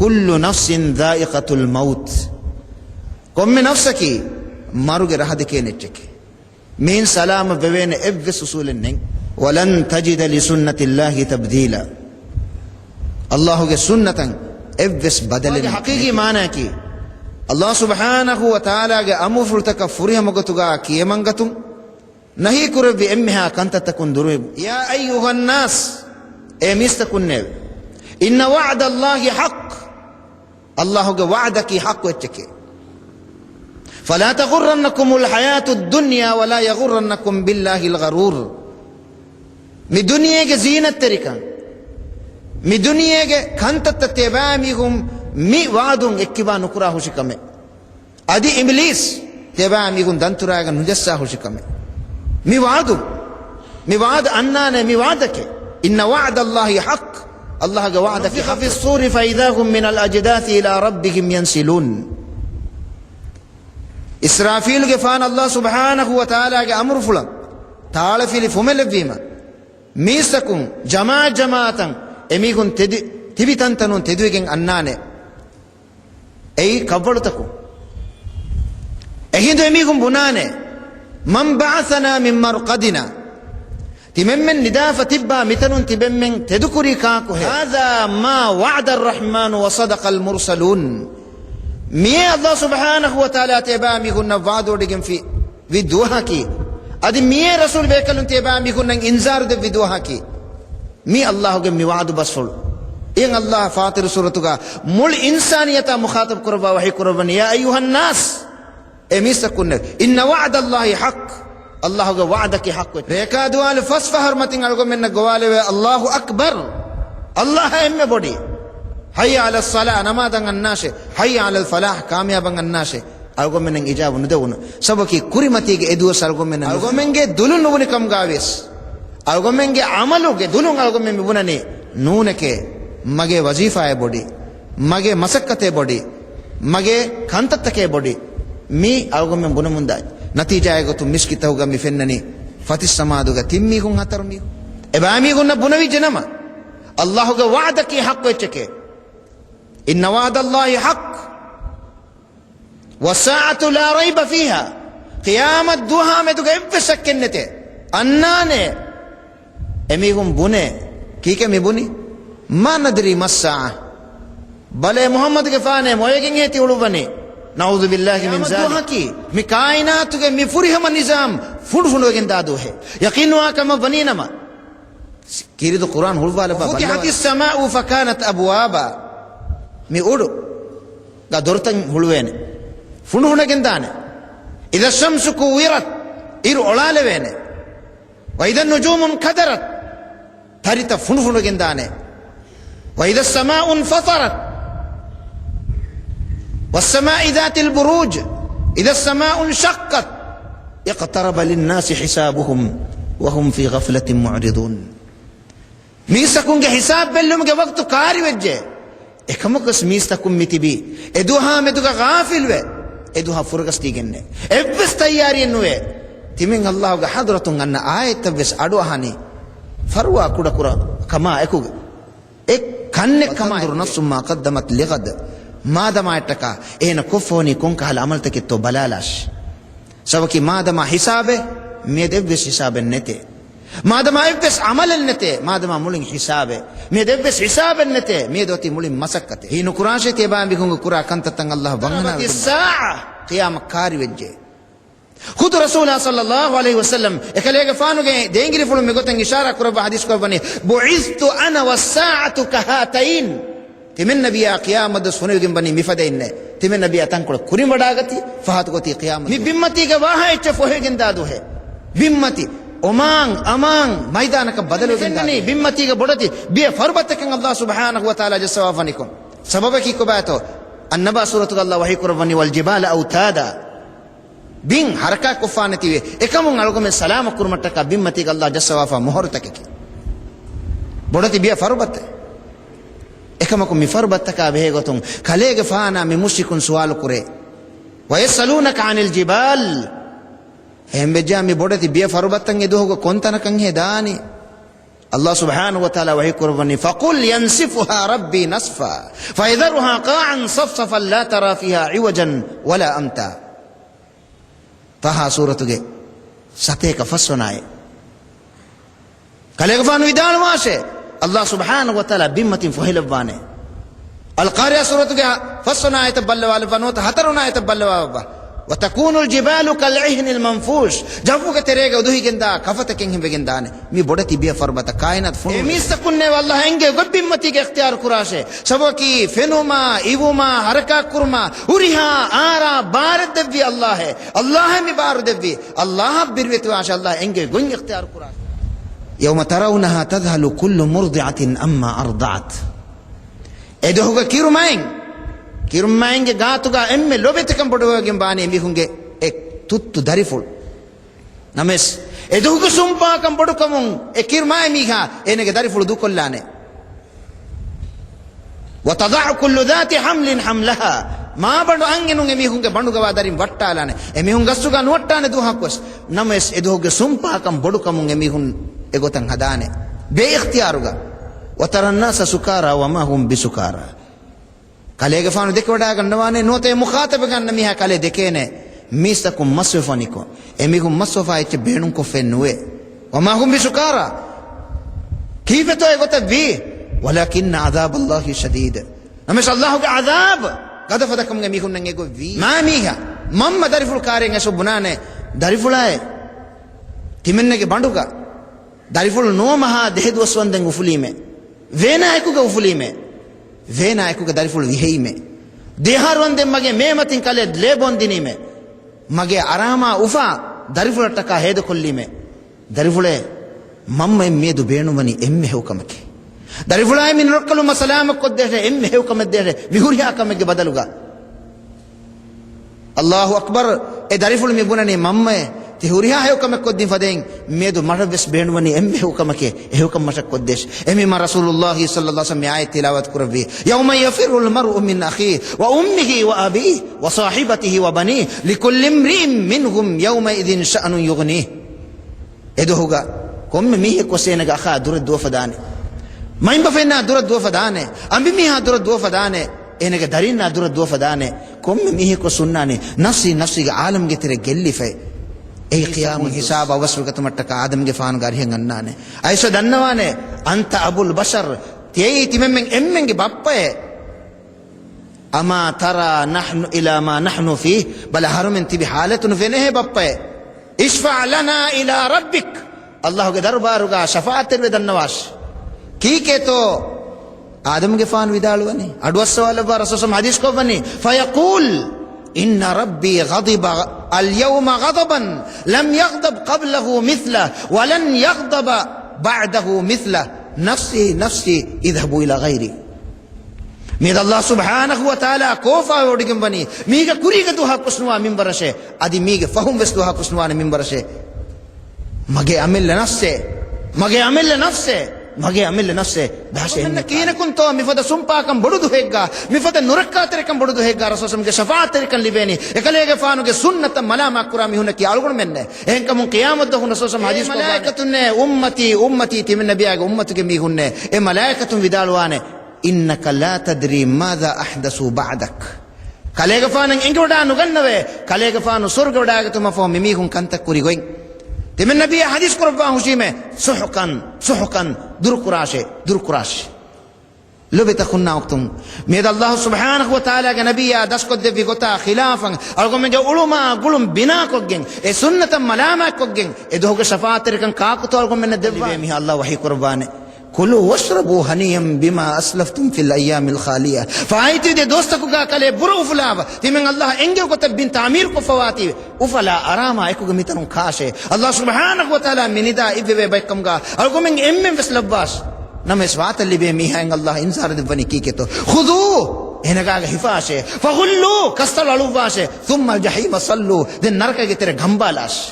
ಕುಲ್ಲು ನಫ್ಸಿನ್ ದಾಯಿಕತುಲ್ ಮೌತ್ ಕೊಮ್ಮೆ ನಫ್ಸಕಿ ಮರುಗೆ ರಹದಕೆ ನೆಚ್ಚಕೆ ಮೀನ್ ಸಲಾಮ ಬೆವೇನೆ ಎವ್ವೆ ಸುಸೂಲೆನ್ ನೆಂ ವಲನ್ ತಜಿದ ಲಿ ಸುನ್ನತಿಲ್ಲಾಹಿ ತಬ್ದೀಲ ಅಲ್ಲಾಹುಗೆ ಸುನ್ನತಂ ಎವ್ವೆಸ್ ಬದಲಿನ ಹಕೀಗಿ ಮಾನಾಕಿ ಅಲ್ಲಾಹ್ ಸುಬ್ಹಾನಹು ವ ತಆಲಾಗೆ ಅಮುಫುರ್ತಕ ಫುರಿಹ ಮಗತುಗ ಕಿಯಮಂಗತುಂ ನಹಿ ಕುರಬಿ ಎಮ್ಮೆಹಾ ಕಂತತಕುನ್ ದುರು ಯಾ ಅಯ್ಯುಹನ್ ನಾಸ್ ಎ ಮಿಸ್ತಕುನ್ನೆ ಇನ್ನ ವಅದಲ್ಲಾಹಿ ಹಕ್ ಅಲ್ಲಾಹುಗೆ ವಅದಕಿ ಹಕ್ ವೆಚ್ಚಕೆ ಫಲಾ ತಗುರ್ರನ್ನಕುಮುಲ್ ಹಯಾತುದ್ ದುನ್ಯಾ ವಲಾ ಯಗುರ್ರನ್ನಕುಂ ಬಿಲ್ಲಾಹಿಲ್ ಗರೂರ್ ಮಿ ದುನಿಯೆಗೆ ಝೀನತ್ ತೆರಿಕಂ ಮಿ ದುನಿಯೆಗೆ ಕಂತತ್ತ ತೆಬಾಮಿಹುಂ ಮಿ ವಾದುಂ ಎಕ್ಕಿಬಾ ನುಕುರಾ ಹುಶಿಕಮೆ ಅದಿ ಇಬ್ಲೀಸ್ ತೆಬಾಮಿಹುಂ ದಂತುರಾಗ ನುಜಸ್ಸಾ ಹುಶಿಕಮೆ ಮಿ ವಾದ ಅನ್ನಾನೆ ಮಿ ವಾದಕೆ ಇನ್ನ ವಅದಲ್ಲಾಹಿ ಹಕ್ ಅಲ್ಲಾಹಗೆ ವಅದಕಿ ಫಿ ಸ್ಸೂರಿ ಫೈದಾಹುಂ ಮಿನಲ್ ಅಜ್ದಾಥಿ ಇಲಾ ರಬ್ಬಿಹಿಂ ಯನ್ಸಿಲೂನ್ ಇಸ್ರಾಫೀಲ್ಗೆ ಫಾನ್ ಅಲ್ಲಾಹ್ ಸುಬ್ಹಾನಹು ವ ತಆಲಾಗೆ ಅಮ್ರು ಫುಳಂ ತಾಳಫಿಲಿ ಫುಮೆಲೆವ್ವೀಮ ಮೀಸಕುಂ ಜಮಾತಂ ಎಮಿಗುಂ ತಿವಿತಂತನು ತೆದುವಿಗೆಂ ಅನ್ನಾನೆ ಎಯಿ ಕವ್ವಳುತಕು ಎಹಿಂದು ಎಮಿಗುಂ ಬುನಾನೆ ಮಂ ಬಅಸನಾ ಮಿನ್ ಮರ್ಕದಿನಾ ತಿಮೆಮ್ಮೆನ್ ನಿದಾಫ ತಿಬ್ಬಾ ಮಿತನುನ್ ತಿಬೆಮ್ಮೆನ್ ತೆದುಕುರಿ ಕಾಕು ಹಾದಾ ಮಾ ವಅದರ್ ರಹ್ಮಾನ್ ವ ಸದಕಲ್ ಮುರ್ಸಲೂನ್ ಮಿಯೇ ಅಲ್ಲಾಹ್ ಸುಬ್ಹಾನಹು ವ ತಆಲಾ ತೆಬಾಮಿಗುನ್ನ ವಾದೋಡಿಗೆಂ ಫಿ ವಿದ್ವಹಾಕಿ ಅದಿ ಮಿಯೇ ರಸೂಲ್ ಬೇಕಲು ತೆಬಾಮಿಗುನ್ನ ಇನ್ಜಾರುದೆ ವಿದ್ವಹಾಕಿ ಮಿ ಅಲ್ಲಾಹುಗೆ ಮಿ ವಾದು ಬಸ್ಫುಳು ಏನ್ ಅಲ್ಲಾಹ್ ಫಾತಿರ್ ಸೂರತುಗ ಮುಳ್ ಇನ್ಸಾನಿಯತ ಮುಖಾತಬ್ ಕುರಬ ವಹಿ ಕುರಬನ್ ಯಾ ಅಯ್ಯುಹನ್ ನಾಸ್ ಎ ಮೀಸಕುನ್ನ ಇನ್ನ ವಅದಲ್ಲಾಹಿ ಹಕ್ ಅಲ್ಲಾಹುಗೆ ವಅದಕಿ ಹಕ್ ರೇಕಾದುವಾಲು ಫಸ್ಫಹರ್ ಮತಿಂಗ್ ಅಳ್ಗೊಮೆನ್ನ ಗೋವಾಲೆವೆ ಅಲ್ಲಾಹು ಅಕ್ಬರ್ ಅಲ್ಲಾಹ ಎಮ್ಮೆ ಬೊಡಿ ಹಯ್ಯ ಅಲಸ್ ಸಲಾ ನಮಾದಂಗ್ ಅನ್ನಾಶೆ ಹಯ್ಯ ಅಲಲ್ ಫಲಾಹ್ ಕಾಮಯಾಬಂಗ್ ಅನ್ನಾಶೆ ಅಳ್ಗೊಮೆನ್ನಂಗ್ ಇಜಾಬು ನುದೆವುನು ಸಬಕಿ ಕುರಿಮತಿಗೆ ಎದುವ ಸರ್ಗೊಮೆನ್ನ ಅಳ್ಗೊಮೆಂಗೆ ದುಲು ನುವುನಿ ಕಮ್ಗಾವಿಸ್ ಅಳ್ಗೊಮೆಂಗೆ ಅಮಲುಗೆ ದುಲು ಅಳ್ಗೊಮ್ಮೆ ಮಿಬುನನೆ ನೂನಕೆ ಮಗೆ ವಜೀಫಾಯ ಬೊಡಿ ಮಗೆ ಮಸಕ್ಕತೆ ಬೊಡಿ ಮಗೆ ಕಂತತ್ತಕೆ ಬೊಡಿ ಮೀ ಅಳ್ಗೊಮ್ಮೆ ಬುನ ಮುಂದಾಯ್ ನತೀಜಾಯಗತು ಮಿಸ್ಕಿತವುಗ ಮಿ ಫೆನ್ನನಿ ಫತಿಸ್ ಸಮಾದುಗ ತಿಮ್ಮಿಗುಂ ಹತರು ಮೀಗು ಎಬಾಮಿಗುನ್ನ ಬುನವಿ ಜನಮ ಅಲ್ಲಾಹುಗ ವಾದಕಿ ಹಕ್ಕು ಎಚ್ಚಕೆ ಇನ್ನ ವಾದಲ್ಲಾಹಿ ಹಕ್ ವಸಾಅತು ಲಾ ರೈಬ ಫೀಹಾ ಕಿಯಾಮತ್ ದುಹಾ ಮೆದುಗ ಎವ್ವೆ ಸಕ್ಕೆನ್ನತೆ ಅನ್ನಾನೆ ಎಮಿಗುಂ ಬುನೆ ಕೀಕೆ ಮಿ ಬುನಿ ಮಾ ನದ್ರಿ ಮಸ್ಸಾ ಬಲೆ ಮುಹಮ್ಮದ್ ಗೆ ಫಾನೆ ಮೊಯಗೆಂ ಹೇತಿ ಉಳುಬನಿ ನೌದು ಬಿಲ್ಲಾಹಿ ಮಿನ್ ಝಾಲಿಕಿ ಮಿ ಕಾಯಿನಾತುಗೆ ಮಿ ಫುರಿಹಮ ನಿಜಾಮ್ ಫುಡ್ ಫುಂಡೋಗೆಂ ದಾದು ಹೆ ಯಕೀನುವಾ ಕಮ ಬನೀನಮ ಕಿರಿದು ಕುರಾನ್ ಹುಳ್ವಾಲ ಬಾ ಫುತಿಹತಿಸ್ ಸಮಾഉ ಫಕಾನತ್ ಅಬ್ವಾಬಾ ಮಿ ಉಡು ಗಾ ದೊರತಂ ಹುಳುವೇನೆ ಫುಂಡು ಹುಣಗೆಂ ದಾನೆ ಇದ ಶಂಸು ಕುವಿರತ್ ಇರು ಒಳಾಲೆವೇನೆ ವೈದ ನುಜೂಮುನ್ ಕದರತ್ ಥರಿತ ಫುಂಡು ಫುಂಡುಗೆಂ ದಾನೆ ವೈದ ಸಮಾಉನ್ ಫತರತ್ والسماء ذات البروج إذا السماء انشقت اقترب للناس حسابهم وهم في غفلة معرضون ميسكون حساب بلهم وقت كاري وجه اكمكس ميسكون متبي ادوها مدوغا غافل و ادوها فرغس تيجن ابس تياري نوي تيمن الله حضرة ان آية بس ادوهاني فروا كودا كورا كما اكو اك كن كما نفس ما قدمت لغد ಮಾದಮ ಇಟ್ಟಕ ಏನ ಕುಫೋನಿ ಕೊಂಕಹಲ ಅಮಲ್ ತಕಿತ್ತೋ ಬಲಾಲಾಶ್ ಸವಕಿ ಮಾದಮ ಹಿಸಾಬೆ ಮೇದೆವ್ವೆಸ್ ಹಿಸಾಬೆ ನೆತೆ ಮಾದಮ ಎವ್ವೆಸ್ ಅಮಲ್ ನೆತೆ ಮಾದಮ ಮುಳಿಂ ಹಿಸಾಬೆ ಮೇದೆವ್ವೆಸ್ ಹಿಸಾಬೆ ನೆತೆ ಮೇದೋತಿ ಮುಳಿಂ ಮಸಕ್ಕತೆ ಹೀನು ಕುರಾಶೆ ತೇಬಾ ಬಿಗುಂಗ ಕುರಾ ಕಂತತಂಗ ಅಲ್ಲಾಹ್ ಬಂಗನ ಸಾ ಕಿಯಾಮ ಕಾರಿ ವೆಜ್ಜೆ ಖುದ್ ರಸೂಲ ಸಲ್ಲಲ್ಲಾಹು ಅಲೈಹಿ ವಸಲ್ಲಂ ಎಕಲೆಗೆ ಫಾನುಗೆ ದೇಂಗಿರಿ ಫುಳು ಮೆಗೊತಂಗ ಇಶಾರಾ ಕುರಬ ಹದೀಸ್ ಕೊ ಬನಿ ಬುಇಸ್ತು ಅನ ವಸ್ಸಾಅತು ಕಹಾತೈನ್ ತಿಮೆನ್ ನಬಿಯ ಕಿಯಾಮದ ಸುನವಿಗೆಂ ಬನಿ ಮಿಫದೆನ್ನೆ ತಿಮೆನ್ ನಬಿಯ ತಂಕೊಳ ಕುರಿಮಡಾಗತಿ ಫಹತ್ ಗೊತಿ ಕಿಯಾಮತ್ ಮಿ ಬಿಮ್ಮತಿಗೆ ವಾಹ ಎಚ್ಚ ಫೊಹೆಗೆಂದಾದು ಹೆ ಬಿಮ್ಮತಿ ಒಮಾಂಗ್ ಅಮಾಂಗ್ ಮೈದಾನಕ ಬದಲುಗೆಂದಾನಿ ಬಿಮ್ಮತಿಗೆ ಬೊಡತಿ ಬಿಯ ಫರ್ಬತಕಂ ಅಲ್ಲಾಹ್ ಸುಬ್ಹಾನಹು ವ ತಆಲಾ ಜಸ್ಸವಾಫನಿಕುಂ ಸಬಬಕಿ ಕುಬಾತೋ ಅನ್ನಬಾ ಸೂರತು ಅಲ್ಲಾಹ್ ವಹಿ ಕುರವನಿ ವಲ್ ಜಿಬಾಲ ಔತಾದಾ ಬಿಂಗ್ ಹರಕಾ ಕುಫಾನತಿವೆ ಎಕಮುಂ ಅಳಗೊಮೆ ಸಲಾಮ ಕುರ್ಮಟ್ಟಕ ಬಿಮ್ಮತಿಗೆ ಅಲ್ಲಾಹ್ ಜಸ್ಸವಾಫ ಮೊಹರತಕಿ ಬೊಡತಿ ಬಿಯ ಫರ್ಬತೆ එකමක මිෆර්බත්තක බෙහෙගතුන් කලේගේ ෆානා මි මුෂ්රිකුන් සුවාල කුරේ වයසලූනක අනිල් ජිබාල් එම්බෙජා මි බොඩති බිය ෆර්බත්තන් එදුහුග කොන්තනකන් හේ දානි الله سبحانه وتعالى وحي قرباني فقل ينسفها ربي نسفا فيذرها قاعا صفصفا لا ترى فيها عوجا ولا أمتا طه سورة ستيك فسناي كاليك فانو يدان واسه الله سبحانه وتعالى بمة فهلبانه القارئة سورة فسناي تبلوا الفنوت هترنا يتبلوا وتكون الجبال كالعهن المنفوش جفوك تريغا ودوهي جندا كفتك انهم بجندان مي بودتي بيا فربتا كائنات فنو ميستكن والله انجي غبيمتي اختيار كراشه سبوكي فنوما ايوما حركه كرما وريها آرا بارد دبي الله ہے الله مي بارد دبي الله برويت ما شاء الله انجي غن اختيار كراشه يوم ترونها تذهل كل مرضعة اما ارضعت ادوغا كيرماين kirumainge gaatuga emme lobetekam bodogen baane mihunge ek tuttu dariful names edugo sumpa kam bodukamun ekirmai miha enege dariful du kollane wa tad'u kullu dhati hamlin hamlaha ma bandu angenunge mihunge banduga wadarin wattalane emihun gassuga nuwattane du hakkos names edugo sumpa kam bodukamun emihun egotan hadane be ikhtiyaruga wa tarannasa sukara wa ma hum bisukara කලේග ෆානු දෙක වඩා ගන්නවානේ නොතේ මුඛාතබ ගන්න මිහා කලේ දෙකේනේ මිසකුම් මස්වෆනිකෝ එමිකුම් මස්වෆායිච්ච බේණුම් කොෆෙන්නුවේ වමා හුම් බිසුකාරා කීෆතෝ එගොත වී වලකින්න අදාබ් අල්ලාහි ෂදීද් නමස් අල්ලාහුගේ අදාබ් ගදෆදකම් මිකුම් නං එගො වී මා මිහා මම්ම දරිෆුල් කාරෙන් අසුබුනානේ දරිෆුලායේ තිමෙන්නගේ බඬුගා දරිෆුල් නෝමහා දෙහෙදුවස් වන්දෙන් උෆුලීමේ වේනායකුගේ උෆුලීමේ වේනායකුගේ දරිෆුල් විහෙීමේ දෙහාරවන්දෙන් මගේ මේමතින් කලේ ලේබොන් දිනීමේ මගේ අරාමා උෆා දරිෆුලට කා හේද කොල්ලීමේ දරිෆුලේ මම්ම මේදු බේණුමනි එම්මෙ හෙවකමකි දරිෆුලායි මින් රොක්කලු මසලාම කොද්දේ එම්මෙ හෙවකම දෙරේ මිහුරියා කමගේ බදලුගා අල්ලාහු අක්බර් ඒ දරිෆුල් මිබුනනි මම්ම තිහුරියා හෙවකම කොද්දින් ෆදෙන් මේදු මරබස් බේණුමනි එම්මෙ හෙවකමකේ හෙවකම මෂක් කොද්දේශ එමි මා රසූලුල්ලාහි සල්ලල්ලාහු අලයිහි වසල්ලම් ආයත් තිලාවත් කරවි යවම යෆිරුල් මර්උ මින් අඛී ව උම්මිහි ව අබීහි ව සාහිබතිහි ව බනීහි ලිකුල්ලි ඉම්රින් මින්හුම් යවම ඉදින් ශඅනුන් යුගනී එදොහුගා කොම්මෙ මීහෙ කොසේනග අඛා දුර දුවෆදානේ මයින් බෆෙන්නා දුර දුවෆදානේ අම්බි මීහා දුර දුවෆදානේ එනග දරින්නා දුර දුවෆදානේ කොම්මෙ මීහෙ කොසුන්නානේ නෆ්සි නෆ්සිගේ ආලම්ගේ තිර ගෙල්ලිෆේ ඒ ඛියාම හිසාබ අවස්වගත මට්ටක ආදම්ගේ ෆාන ගාරියෙන් අන්නානේ අයිෂ දන්නවානේ අන්ත අබුල් බෂර් තේ තිමෙන් එම්මෙන්ගේ බප්පේ අමා තරා නහ්නු ඉලා මා නහ්නු ෆී බල හරුමෙන් තිබි حالතුන වෙනේ බප්පේ ඉෂ්ෆා ලනා ඉලා රබ්බික් අල්ලාහ්ගේ දර්බාරුගා ශෆාඅත් වෙදන්නවාස් කීකේතෝ ආදම්ගේ ෆාන විදාලුවනේ අඩුවස්සවල රසූල් හදීස් කොවන්නේ ෆයකූල් إن ربي غضب اليوم غضبا لم يغضب قبله مثله ولن يغضب بعده مثله نفسي نفسي اذهبوا إلى غيري ميد الله سبحانه وتعالى كوفا وديكم بني ميغا كوريغا دوها كسنوا منبرشه ادي ميغا فهم بس دوها كسنوا منبرشه مگه عمل نفسه مگه عمل نفسه داشه ان کین کنتو مفد سمپاکم ಬಡುದು ಹೇಗ ಮಿಫದ ನುರಕ್ಕಾತರಿಕಂ ಬಡುದು ಹೇಗ ರಸೂಸಂಗೆ ಶಫಾಅತರಿಕಂ ಲಿಬೇನಿ ಎಕಲೇಗೆ ಫಾನುಗೆ ಸುನ್ನತ ಮಲಾಮ ಕುರಾಮಿ ಹುನಕಿ ಅಳ್ಗುಣ ಮೆನ್ನೆ ಹೆಂಕ ಮುಂ ಕಿಯಾಮತ್ ಹುನ ರಸೂಸಂ ಹದೀಸ್ ಮಲಾಯಿಕತುನ್ನೆ ಉಮ್ಮತಿ ತಿಮಿನ್ ನಬಿಯಾಗೆ ಉಮ್ಮತಿಗೆ ಮಿ ಹುನ್ನೆ ಎ ಮಲಾಯಿಕತು ವಿದಾಲವಾನೆ ಇನ್ನಕ ಲಾ ತದ್ರಿ ಮಾದಾ ಅಹ್ದಸು ಬಅದಕ್ ಕಲೇಗೆ ಫಾನಂ ಎಂಗೋಡಾ ನುಗನ್ನವೆ ಕಲೇಗೆ ಫಾನು ಸುರ್ಗ ವಡಾಗತು ಮಫೋ ಮಿ ಹುಂ ಕಂತ ಕುರಿ ಗೊಯ್ تمن نبي حديث قربان حشيمه سحقا دركراش لو بتخنا وقتم ميد الله سبحانه وتعالى نبي داس قد في غتا خلافا ارغم جو علماء قلم بنا كوجن اي سنه ملامه كوجن اي دوغ شفاعت ركن كاكتو ارغم من دبي مي الله وحي قربان كلوا واشربوا هنيا بما اسلفتم في الايام الخاليه فايت دي دوستكو کا کلے برو فلاو تمن الله انگو کو تب بن تعمیر کو فواتی افلا اراما اكو گمیتن خاشه الله سبحانه وتعالى مندا ابي بكم گا ارغم ام وسلباس نمس وات اللي بي مي هان الله انصار دبني كيكتو خذوا هنگا حفاشه فغلوا كسل الواشه ثم الجحيم صلوا دن نرك گتر گھمبالاش